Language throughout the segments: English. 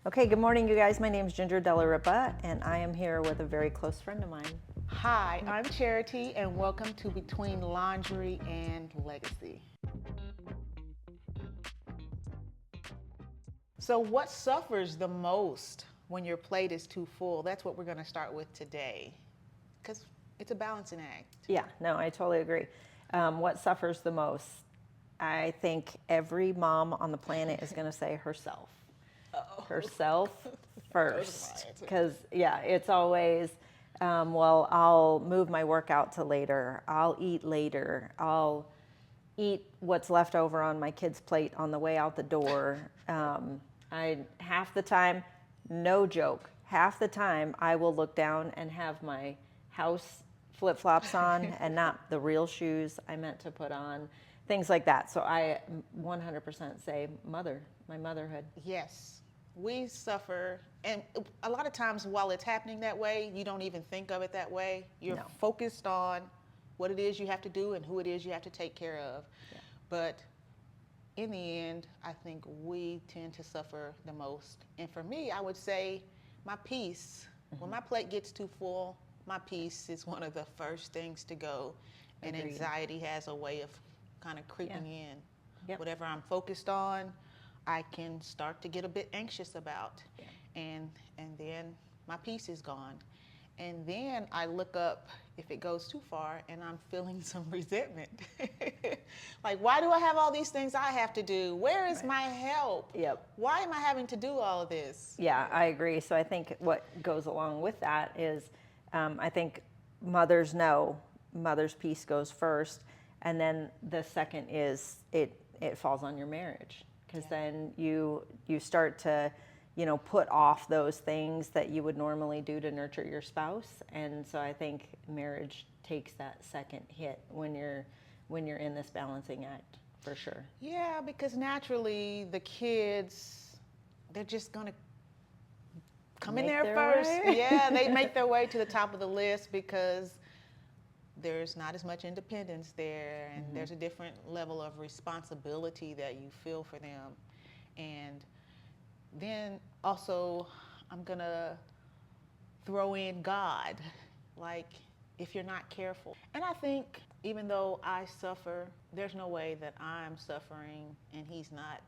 Okay, good morning, you guys. My name is Ginger Della Ripa, and I am here with a very close friend of mine. Hi, I'm Charity, and welcome to Between Laundry and Legacy. So, what suffers the most when your plate is too full? That's what we're going to start with today, because it's a balancing act. Yeah, no, I totally agree. What suffers the most? I think every mom on the planet is going to say herself. Oh, Herself those are my first. answers. Because, yeah, it's always, well, I'll move my workout to later. I'll eat later. I'll eat what's left over on my kid's plate on the way out the door. Half the time, no joke, half the time I will look down and have my house flip flops on and not the real shoes I meant to put on, things like that. So I 100% say my motherhood. Yes, we suffer, and a lot of times while it's happening that way, you don't even think of it that way. You're No. focused on what it is you have to do and who it is you have to take care of. Yeah. But in the end, I think we tend to suffer the most. And for me, I would say my peace. When my plate gets too full, my peace is one of the first things to go. And Agreed. anxiety has a way of kind of creeping in. Yep. Whatever I'm focused on, I can start to get a bit anxious about. Yeah. And then my peace is gone. And then I look up if it goes too far and I'm feeling some resentment. Like, why do I have all these things I have to do? Where is Right. my help? Yep. Why am I having to do all of this? Yeah, I agree. So I think what goes along with that is I think mothers know mother's piece goes first, and then the second is it falls on your marriage, because then you start to put off those things that you would normally do to nurture your spouse. And so I think marriage takes that second hit when you're in this balancing act, for sure. Yeah, because naturally the kids, they're just going to come in Make there their first. way. Yeah, they make their way to the top of the list because there's not as much independence there, and there's a different level of responsibility that you feel for them. And then also, I'm going to throw in God, like if you're not careful. And I think even though I suffer, there's no way that I'm suffering and He's not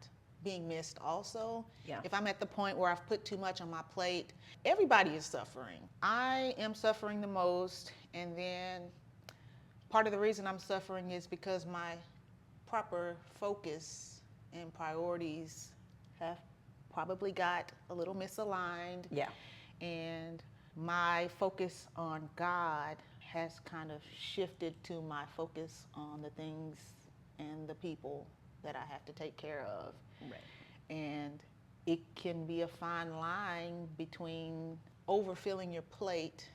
being missed also. Yeah. If I'm at the point where I've put too much on my plate, everybody is suffering. I am suffering the most, and then part of the reason I'm suffering is because my proper focus and priorities have probably got a little misaligned. Yeah. And my focus on God has kind of shifted to my focus on the things and the people that I have to take care of. Right. And it can be a fine line between overfilling your plate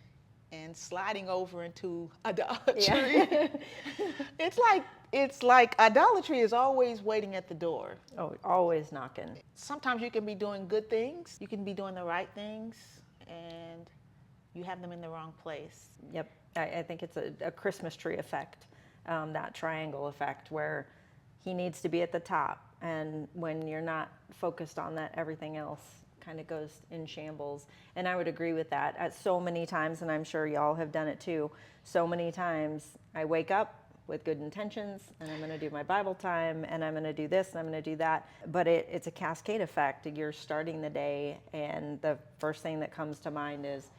and sliding over into idolatry. Yeah. It's like idolatry is always waiting at the door. Oh, always knocking. Sometimes you can be doing good things, you can be doing the right things, and you have them in the wrong place. Yep. I think it's a Christmas tree effect, that triangle effect where he needs to be at the top. And when you're not focused on that, everything else kind of goes in shambles. And I would agree with that. At so many times, and I'm sure y'all have done it too, so many times I wake up with good intentions and I'm going to do my Bible time and I'm going to do this and I'm going to do that. But it's a cascade effect. You're starting the day and the first thing that comes to mind is,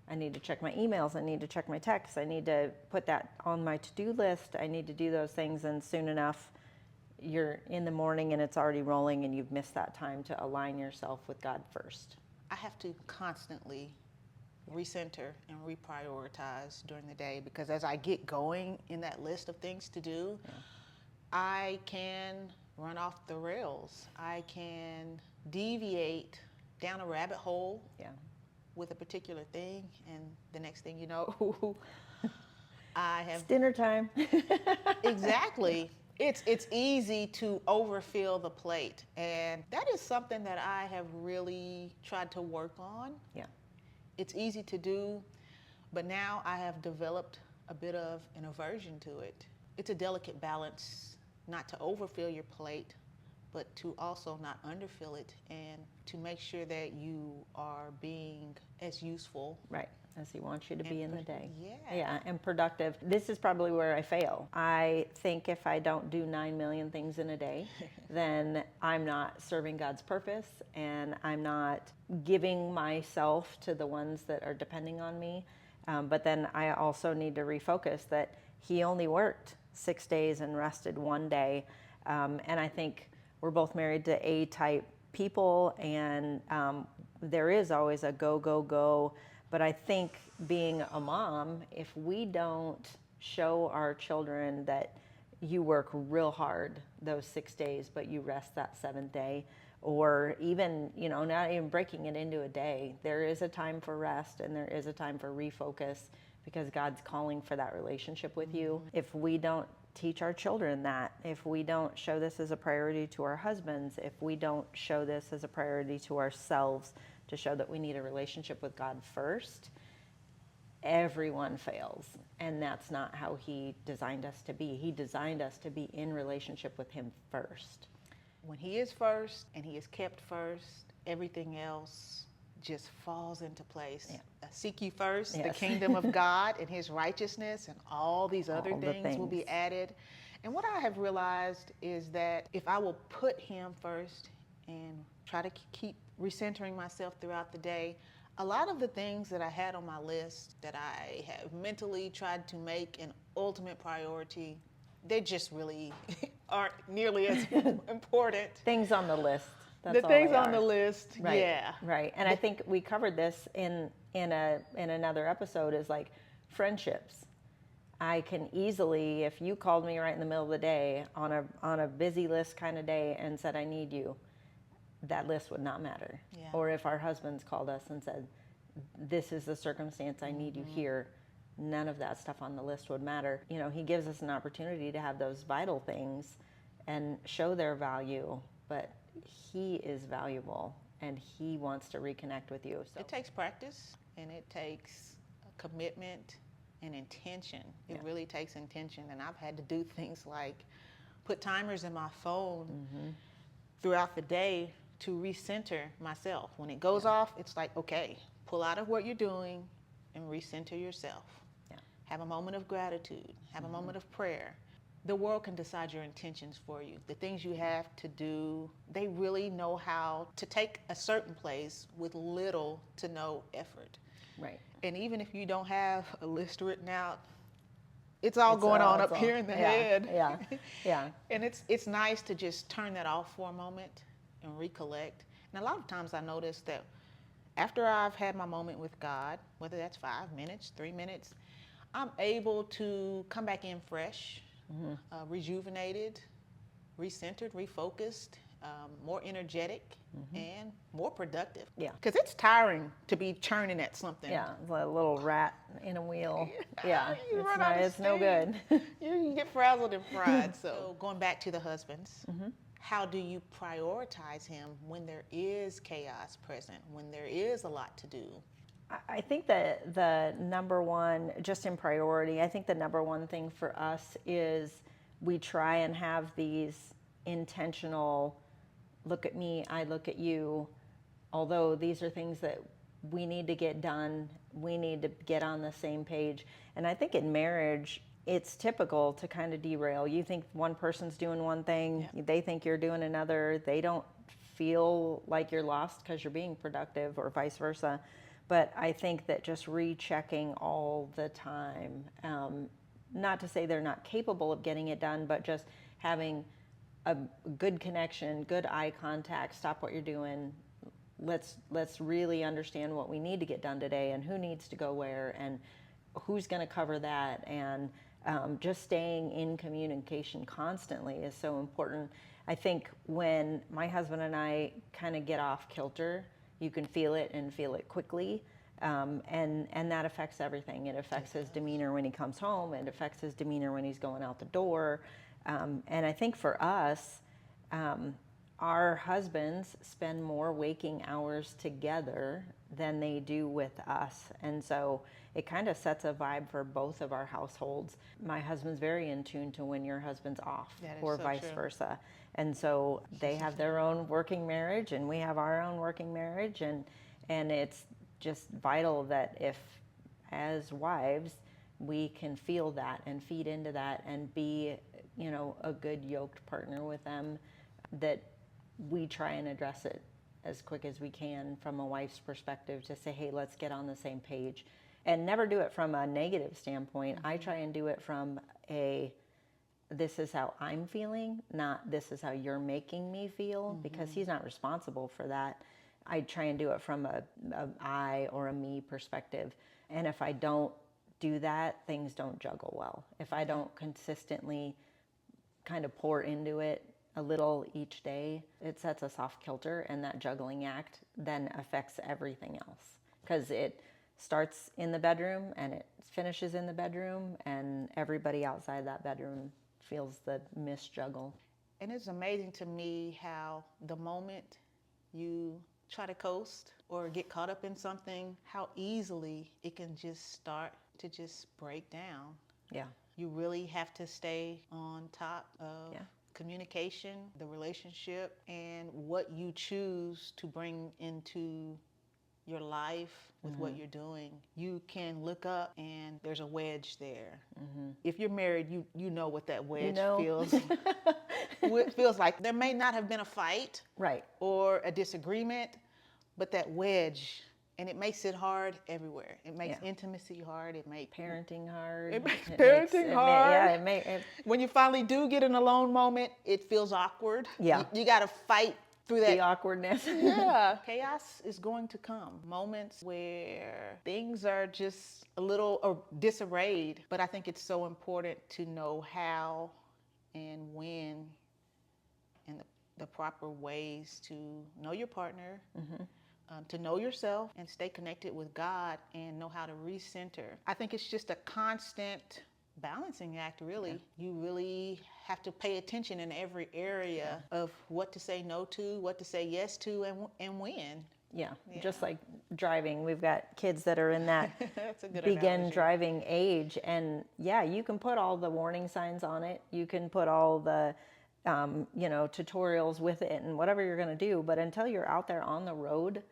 I need to check my emails, I need to check my texts, I need to put that on my to-do list, I need to do those things, and soon enough you're in the morning and it's already rolling and you've missed that time to align yourself with God first. I have to constantly recenter and reprioritize during the day, because as I get going in that list of things to do, I can run off the rails. I can deviate down a rabbit hole Yeah. with a particular thing, and the next thing you know, I have It's dinner time. exactly. It's easy to overfill the plate, and that is something that I have really tried to work on. Yeah. It's easy to do, but now I have developed a bit of an aversion to it. It's a delicate balance not to overfill your plate, but to also not underfill it and to make sure that you are being as useful. Right, as he wants you to be in the day. Yeah. And productive. This is probably where I fail. I think if I don't do 9 million things in a day, then I'm not serving God's purpose, and I'm not giving myself to the ones that are depending on me. But then I also need to refocus that he only worked 6 days and rested 1 day. And I think we're both married to A-type people, and there is always a go, go, go. But I think being a mom, if we don't show our children that you work real hard those 6 days, but you rest that 7th day, or even, not even breaking it into a day, there is a time for rest and there is a time for refocus, because God's calling for that relationship with you. If we don't teach our children that, if we don't show this as a priority to our husbands, if we don't show this as a priority to ourselves, to show that we need a relationship with God first, everyone fails. And that's not how he designed us to be. He designed us to be in relationship with him first. When he is first and he is kept first, everything else just falls into place. Yeah. Seek ye first the Yes. kingdom of God and his righteousness, and all these other All the things will be things. added. And what I have realized is that if I will put him first and try to keep recentering myself throughout the day, a lot of the things that I had on my list that I have mentally tried to make an ultimate priority, they just really aren't nearly as important. Things on the list. That's The all things they on are. the list, Right, yeah. right. And I think we covered this in another episode, is like friendships. I can easily, if you called me right in the middle of the day on a busy list kind of day and said, I need you, that list would not matter. Yeah. Or if our husbands called us and said, this is the circumstance, I need you here, none of that stuff on the list would matter. He gives us an opportunity to have those vital things and show their value, but he is valuable and he wants to reconnect with you. So It takes practice, and it takes commitment and intention. It really takes intention. And I've had to do things like put timers in my phone throughout the day to recenter myself. When it goes off, it's like, okay, pull out of what you're doing and recenter yourself. Yeah. Have a moment of gratitude. Have a moment of prayer. The world can decide your intentions for you. The things you have to do, they really know how to take a certain place with little to no effort. right. And even if you don't have a list written out, it's all going on up here in the head. Yeah. And it's nice to just turn that off for a moment and recollect. And a lot of times I notice that after I've had my moment with God, whether that's 5 minutes, 3 minutes, I'm able to come back in fresh, rejuvenated, recentered, refocused, more energetic, and more productive. Yeah. Because it's tiring to be churning at something. Yeah, it's like a little rat in a wheel. Yeah, You run out of it's no good. steam. You get frazzled and fried. So going back to the husbands, how do you prioritize him when there is chaos present, when there is a lot to do? I think that the number one, just in priority, I think the number one thing for us is we try and have these intentional, look at me, I look at you, although these are things that we need to get done, we need to get on the same page. And I think in marriage, it's typical to kind of derail. You think one person's doing one thing, they think you're doing another, they don't feel like you're lost because you're being productive, or vice versa. But I think that just rechecking all the time, not to say they're not capable of getting it done, but just having a good connection, good eye contact, stop what you're doing. Let's really understand what we need to get done today, and who needs to go where, and who's going to cover that. And just staying in communication constantly is so important. I think when my husband and I kind of get off kilter, you can feel it, and feel it quickly. And that affects everything. It affects his demeanor when he comes home. It affects his demeanor when he's going out the door. And I think for us, our husbands spend more waking hours together than they do with us. And so it kind of sets a vibe for both of our households. My husband's very in tune to when your husband's off, That is or so vice true. versa. And so they have their own working marriage and we have our own working marriage. And it's just vital that if, as wives, we can feel that and feed into that and be, a good yoked partner with them, that we try and address it as quick as we can from a wife's perspective, to say, hey, let's get on the same page, and never do it from a negative standpoint. I try and do it from this is how I'm feeling, not this is how you're making me feel, because he's not responsible for that. I try and do it from a I or a me perspective. And if I don't do that, things don't juggle well. If I don't consistently kind of pour into it a little each day, it sets us off kilter, and that juggling act then affects everything else, because it starts in the bedroom and it finishes in the bedroom, and everybody outside that bedroom feels the misjuggle. And it's amazing to me how the moment you try to coast or get caught up in something, how easily it can just start to just break down. Yeah. You really have to stay on top of communication, the relationship, and what you choose to bring into your life with what you're doing. You can look up and there's a wedge there. If you're married, you know what that wedge feels. It feels like there may not have been a fight, Right, or a disagreement, but that wedge, and it makes it hard everywhere. It makes intimacy hard. It makes parenting hard. It makes parenting hard. Yeah, when you finally do get an alone moment, it feels awkward. Yeah. You got to fight through that. the awkwardness. Yeah. Chaos is going to come. Moments where things are just a little disarrayed. But I think it's so important to know how and when, and the proper ways to know your partner, to know yourself, and stay connected with God, and know how to recenter. I think it's just a constant balancing act, really. You really have to pay attention in every area of what to say no to, what to say yes to, and when. Yeah, just like driving. We've got kids that are in that That's a good begin analogy. driving age. And you can put all the warning signs on it. You can put all the, tutorials with it and whatever you're going to do. But until you're out there on the road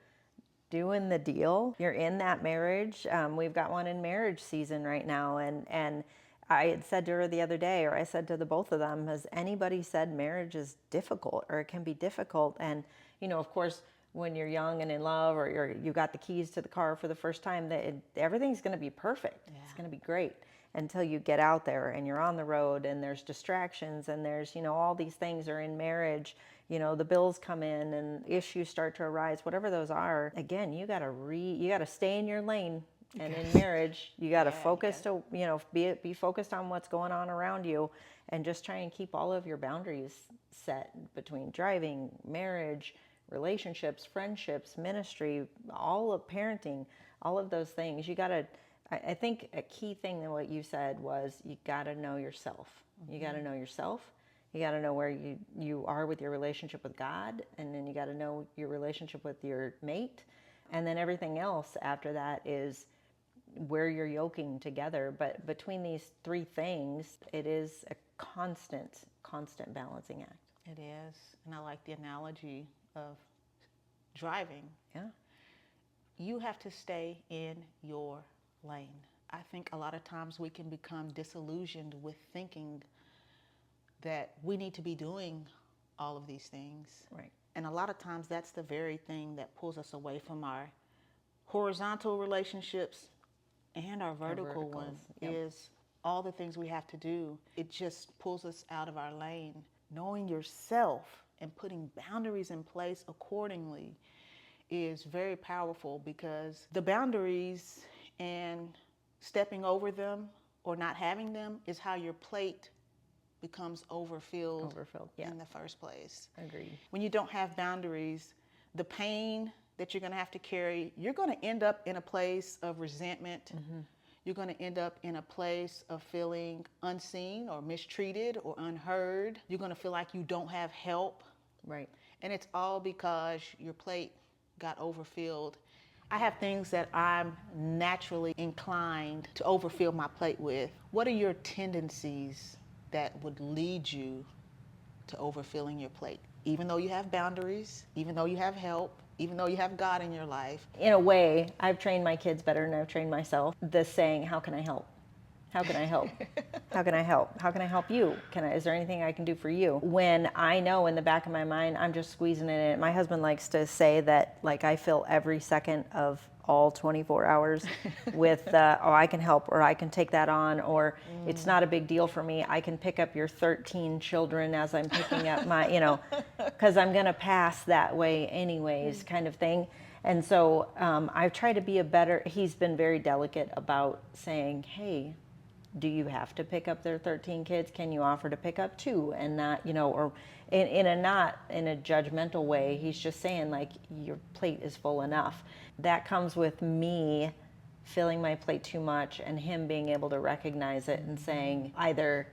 doing the deal, you're in that marriage. We've got one in marriage season right now. And I had said to her the other day, or I said to the both of them, has anybody said marriage is difficult or it can be difficult? And, of course, when you're young and in love, or you got the keys to the car for the first time, that everything's going to be perfect. It's going to be great until you get out there and you're on the road and there's distractions and there's, all these things are in marriage. The bills come in and issues start to arise, whatever those are. Again, you got to stay in your lane. And in marriage, you got to focus to, be focused on what's going on around you, and just try and keep all of your boundaries set between driving, marriage, relationships, friendships, ministry, all of parenting, all of those things. You got to, I think a key thing that what you said was, you got to know yourself. You got to know yourself. You got to know where you are with your relationship with God, and then you got to know your relationship with your mate. And then everything else after that is where you're yoking together. But between these three things, it is a constant balancing act. It is. And I like the analogy of driving. Yeah. You have to stay in your lane. I think a lot of times we can become disillusioned with thinking that we need to be doing all of these things. Right. And a lot of times that's the very thing that pulls us away from our horizontal relationships and our vertical ones. Is all the things we have to do. It just pulls us out of our lane. Knowing yourself and putting boundaries in place accordingly is very powerful, because the boundaries and stepping over them or not having them is how your plate becomes overfilled in the first place. Agreed. When you don't have boundaries, the pain that you're going to have to carry, you're going to end up in a place of resentment. You're going to end up in a place of feeling unseen or mistreated or unheard. You're going to feel like you don't have help Right. And it's all because your plate got overfilled. I have things that I'm naturally inclined to overfill my plate with. What are your tendencies that would lead you to overfilling your plate? Even though you have boundaries, even though you have help, even though you have God in your life. In a way, I've trained my kids better than I've trained myself. The saying, how can I help? How can I help? How can I help? How can I help you? Is there anything I can do for you? When I know in the back of my mind, I'm just squeezing it in. My husband likes to say that, like, I fill every second of all 24 hours with, oh, I can help, or I can take that on, or it's not a big deal for me. I can pick up your 13 children as I'm picking up my, because I'm going to pass that way anyways, kind of thing. And so I've tried to be he's been very delicate about saying, hey, do you have to pick up their 13 kids? Can you offer to pick up 2 and not, or not in a judgmental way. He's just saying, like, your plate is full enough. That comes with me filling my plate too much and him being able to recognize it and saying either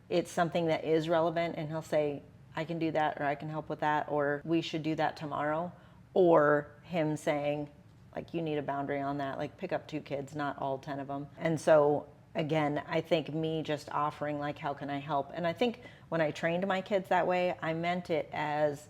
it's something that is relevant and he'll say, I can do that, or I can help with that, or we should do that tomorrow, or him saying, like, you need a boundary on that, like, pick up 2 kids, not all 10 of them. And so again, I think me just offering, like, how can I help? And I think when I trained my kids that way, I meant it as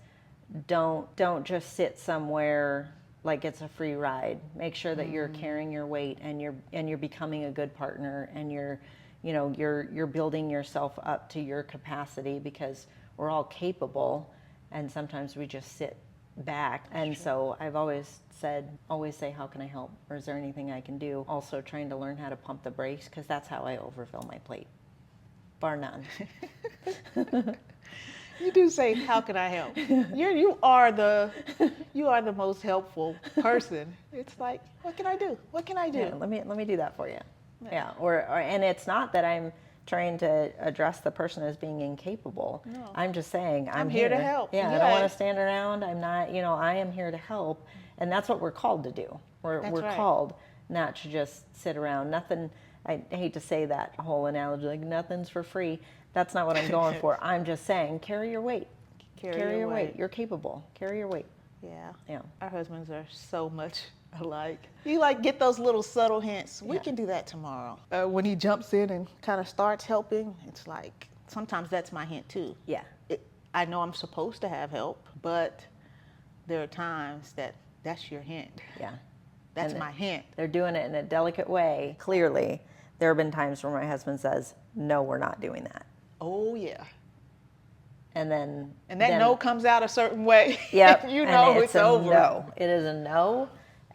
don't just sit somewhere like it's a free ride. Make sure that you're carrying your weight and you're becoming a good partner, and you're building yourself up to your capacity, because we're all capable, and sometimes we just sit back. And so I've always say, how can I help? Or is there anything I can do? Also trying to learn how to pump the brakes, because that's how I overfill my plate, bar none. You do say, how can I help? You are the most helpful person. It's like, what can I do? What can I do? Yeah, let me do that for you. Yeah. And it's not that I'm trying to address the person as being incapable. No. I'm just saying I'm here to help. Yeah, I don't want to stand around. I'm not, I am here to help. And that's what we're called to do. We're right. called not to just sit around. Nothing, I hate to say that whole analogy, like nothing's for free. That's not what I'm going for. I'm just saying, carry your weight. Carry your weight. You're capable. Carry your weight. Yeah. Yeah. Our husbands are so much alike. You get those little subtle hints. We can do that tomorrow. When he jumps in and kind of starts helping, it's like, sometimes that's my hint too. Yeah. I know I'm supposed to have help, but there are times that's your hint. Yeah. That's my hint. They're doing it in a delicate way. Clearly, there have been times where my husband says, no, we're not doing that. Oh, yeah. And then no comes out a certain way. Yep. It's over. No. It is a no.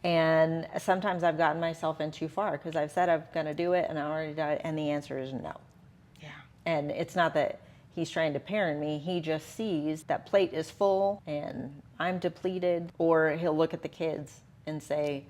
And sometimes I've gotten myself in too far, because I've said I'm going to do it and I already done it, and the answer is no. Yeah. And it's not that he's trying to parent me. He just sees that plate is full and I'm depleted, or he'll look at the kids and say,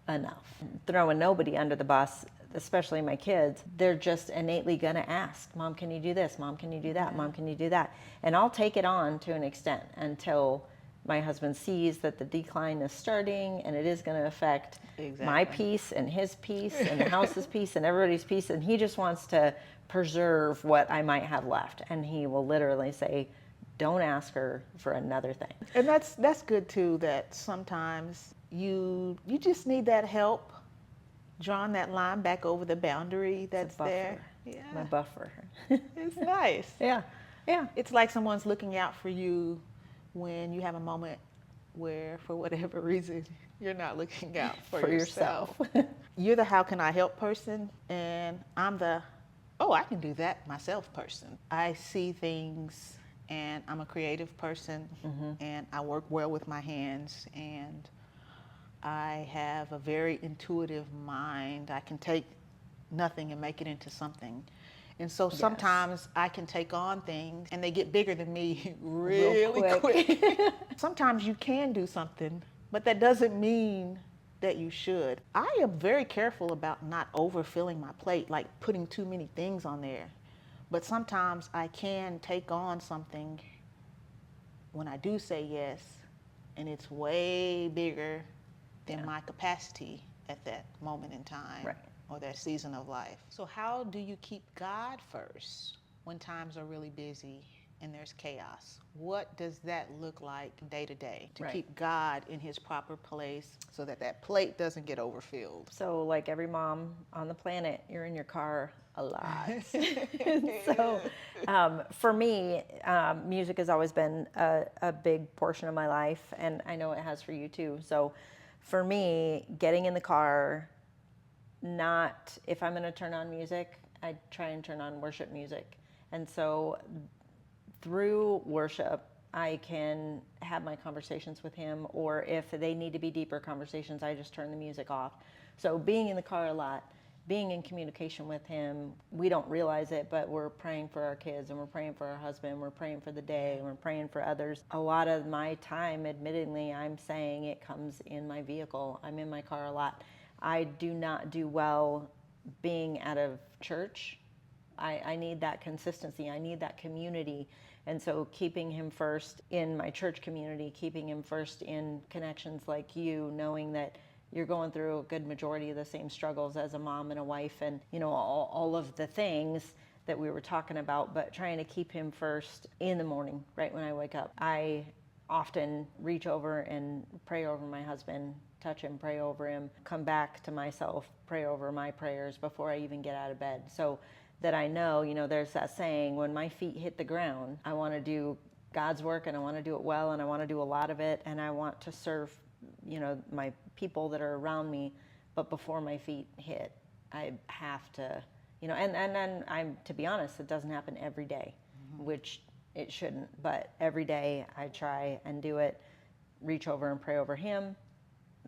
enough. Throwing nobody under the bus, especially my kids, they're just innately going to ask, Mom, can you do this? Mom, can you do that? Mom, can you do that? And I'll take it on to an extent until my husband sees that the decline is starting and it is going to affect my peace and his peace and the house's peace and everybody's peace. And he just wants to preserve what I might have left. And he will literally say, don't ask her for another thing. And that's good too, that sometimes you just need that help drawing that line back over the boundary that's there. Yeah. My buffer. It's nice. Yeah. Yeah. It's like someone's looking out for you when you have a moment where, for whatever reason, you're not looking out for yourself. You're the how can I help person, and I'm the, oh, I can do that myself person. I see things, and I'm a creative person, and I work well with my hands, and I have a very intuitive mind. I can take nothing and make it into something. And so sometimes I can take on things and they get bigger than me really quick. Sometimes you can do something, but that doesn't mean that you should. I am very careful about not overfilling my plate, like putting too many things on there. But sometimes I can take on something when I do say yes, and it's way bigger than my capacity at that moment in time or that season of life. So how do you keep God first when times are really busy and there's chaos. What does that look like day to day to Right. keep God in his proper place so that that plate doesn't get overfilled? So, like every mom on the planet, you're in your car a lot. So, for me, music has always been a big portion of my life, and I know it has for you too. So, for me, getting in the car, not if I'm going to turn on music, I try and turn on worship music. And so, through worship, I can have my conversations with him, or if they need to be deeper conversations, I just turn the music off. So being in the car a lot, being in communication with him, we don't realize it, but we're praying for our kids, and we're praying for our husband, we're praying for the day, and we're praying for others. A lot of my time, admittedly, I'm saying it comes in my vehicle. I'm in my car a lot. I do not do well being out of church. I need that consistency. I need that community. And so keeping him first in my church community, keeping him first in connections like you, knowing that you're going through a good majority of the same struggles as a mom and a wife, and all of the things that we were talking about, but trying to keep him first in the morning, right when I wake up. I often reach over and pray over my husband, touch him, pray over him, come back to myself, pray over my prayers before I even get out of bed. So that I know, there's that saying, when my feet hit the ground, I want to do God's work, and I want to do it well, and I want to do a lot of it, and I want to serve, my people that are around me. But before my feet hit, I have to, and then to be honest, it doesn't happen every day, which it shouldn't, but every day I try and do it, reach over and pray over him,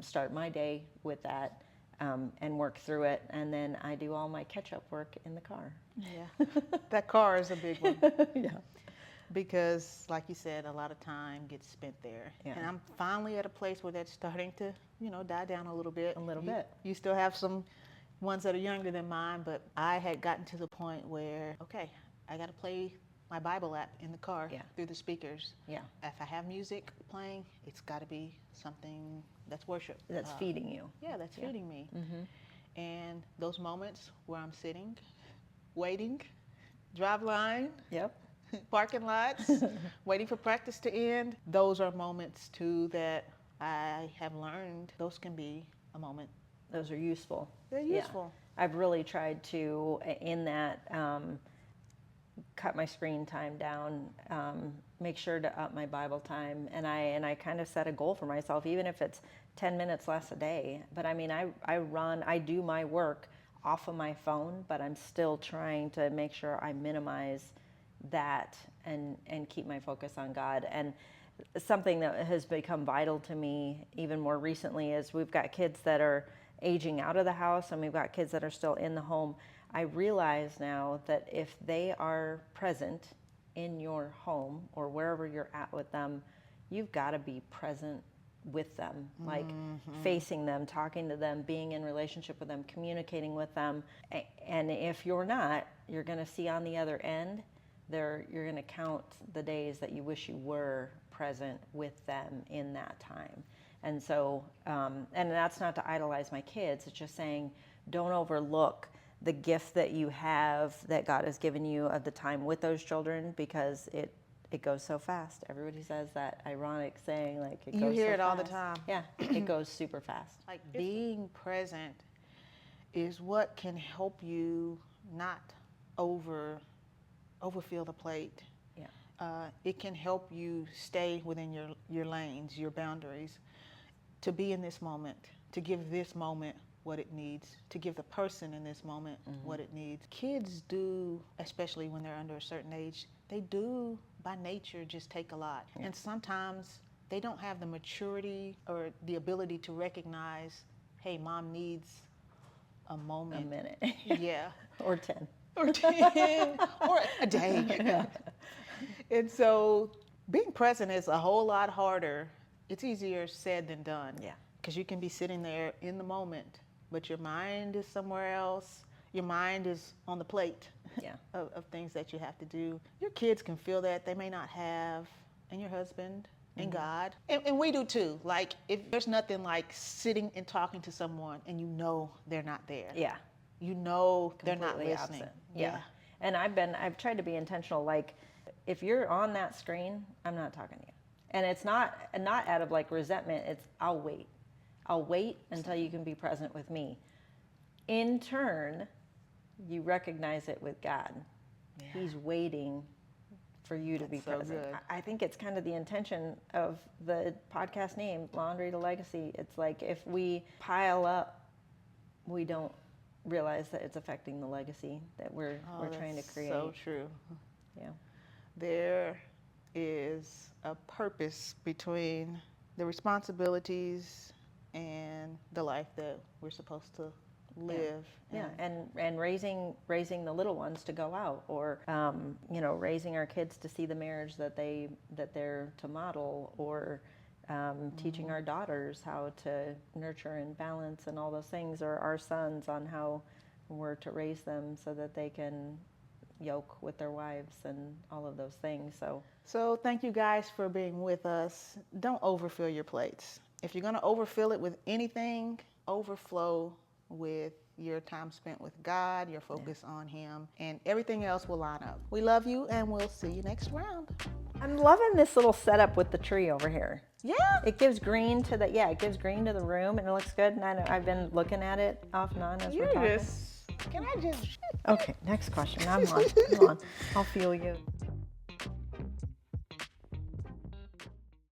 start my day with that. And work through it, and then I do all my catch-up work in the car. Yeah, that car is a big one. Yeah. Because, like you said, a lot of time gets spent there. Yeah. And I'm finally at a place where that's starting to, die down a little bit. A little bit. You still have some ones that are younger than mine, but I had gotten to the point where, okay, I got to play my Bible app in the car through the speakers. Yeah. If I have music playing, it's got to be something that's worship. That's feeding you. Yeah, that's feeding me. Mm-hmm. And those moments where I'm sitting, waiting, drive line, Yep. parking lots, waiting for practice to end, those are moments too that I have learned those can be a moment. Those are useful. They're useful. Yeah. I've really tried to, in that, cut my screen time down, make sure to up my Bible time, and I kind of set a goal for myself, even if it's 10 minutes less a day. But I mean, I do my work off of my phone, but I'm still trying to make sure I minimize that and keep my focus on God. And something that has become vital to me even more recently is we've got kids that are aging out of the house, and we've got kids that are still in the home. I realize now that if they are present in your home or wherever you're at with them, you've got to be present with them, like facing them, talking to them, being in relationship with them, communicating with them. And if you're not, you're going to see on the other end, you're going to count the days that you wish you were present with them in that time. And so, and that's not to idolize my kids, it's just saying, don't overlook the gift that you have, that God has given you, of the time with those children, because it goes so fast. Everybody says that ironic saying, like, it goes so fast. You hear it all the time. Yeah, it goes super fast. Like, being present is what can help you not overfill the plate. Yeah. It can help you stay within your lanes, your boundaries, to be in this moment, to give this moment what it needs, to give the person in this moment what it needs. Kids do, especially when they're under a certain age, they do by nature just take a lot. Yeah. And sometimes they don't have the maturity or the ability to recognize, hey, mom needs a moment. A minute. Yeah. Or 10. Or 10. Or a day. Yeah. And so being present is a whole lot harder. It's easier said than done. Yeah. Because you can be sitting there in the moment, but your mind is somewhere else. Your mind is on the plate of things that you have to do. Your kids can feel that. They may not have, and your husband and God. And we do too. Like, if there's nothing like sitting and talking to someone and you know they're not there. Yeah. You know they're not Completely listening. absent. Yeah. And I've tried to be intentional. Like, if you're on that screen, I'm not talking to you. And it's not out of like resentment. It's I'll wait until you can be present with me. In turn, you recognize it with God. Yeah. He's waiting for you to be so present. good. I think it's kind of the intention of the podcast name, Laundry to Legacy. It's like if we pile up, we don't realize that it's affecting the legacy that we're trying to create. So true. Yeah. There is a purpose between the responsibilities and the life that we're supposed to live. Yeah, and raising the little ones to go out, or raising our kids to see the marriage that they're to model, or teaching our daughters how to nurture and balance and all those things, or our sons on how we're to raise them so that they can yoke with their wives and all of those things. So thank you guys for being with us. Don't overfill your plates. If you're going to overfill it with anything, overflow with your time spent with God, your focus on Him, and everything else will line up. We love you, and we'll see you next round. I'm loving this little setup with the tree over here. Yeah. It gives green to the room, and it looks good. And I've been looking at it off and on as we're talking. Can I just? Okay, next question. I'm on. I'll feel you.